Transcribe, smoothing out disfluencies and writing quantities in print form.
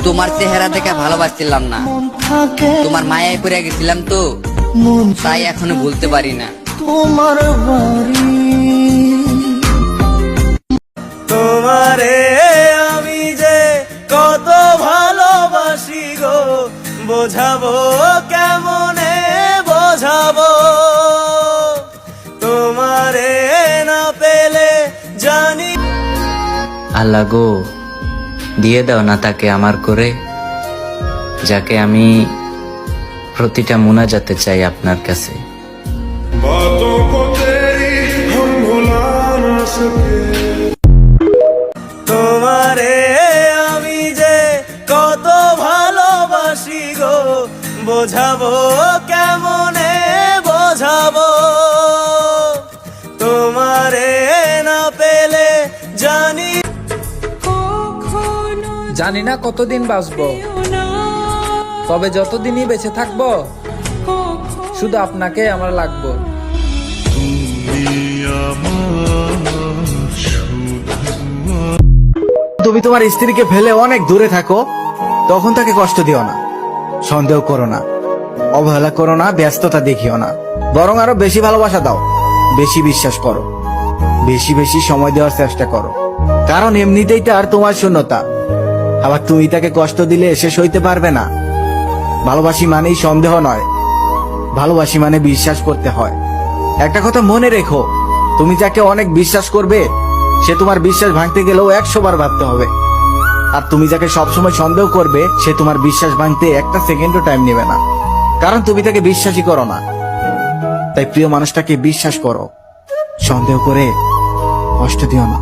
তোমার চেহারা দেখে ভালোবাসছিলাম না, তোমার মায়ায় পড়ে গেছিলাম তো, তাই এখনো ভুলতে পারি না। তোমার বাড়ি তোমারে আমি যে কত ভালোবাসি গো, বোঝাবো কেমনে বোঝাবো। তোমারে না পেলে জানি। আল্লাহ গো, দিয়ে দাও না তাকে আমার করে, যাকে আমি প্রতিটা মুনাজাতে চাই আপনার কাছে। তোমারে আমি যে কত ভালোবাসি গো, বোঝাবো কেমনে বোঝাবো। তোমারে না পেলে জানি। জানি না কতদিন বাঁচবো, তবে যতদিনই বেঁচে থাকবো শুধু আপনাকে আমার লাগবো। তুমি তোমার স্ত্রীকে ফেলে অনেক দূরে থাকো, তখন তাকে কষ্ট দিও না, সন্দেহ করো না, অবহেলা করো না, ব্যস্ততা দেখিও না, বরং আরো বেশি ভালোবাসা দাও, বেশি বিশ্বাস করো, বেশি বেশি সময় দেওয়ার চেষ্টা করো। কারণ এমনিতেই তার তোমার শূন্যতা, আবার তুমি তাকে কষ্ট দিলে সে সইতে পারবে না। ভালোবাসি মানেই সন্দেহ নয়, ভালোবাসি মানে বিশ্বাস করতে হয়। একটা কথা মনে রেখো, তুমি যাকে অনেক বিশ্বাস করবে সে তোমার বিশ্বাস ভাঙতে গেলেও 100 বার ভাবতে হবে। আর তুমি যাকে সবসময় সন্দেহ করবে সে তোমার বিশ্বাস ভাঙতে একটা সেকেন্ডও টাইম নেবে না, কারণ তুমি তাকে বিশ্বাসই করো না। তাই প্রিয় মানুষটাকে বিশ্বাস করো, সন্দেহ করে কষ্ট দিও না।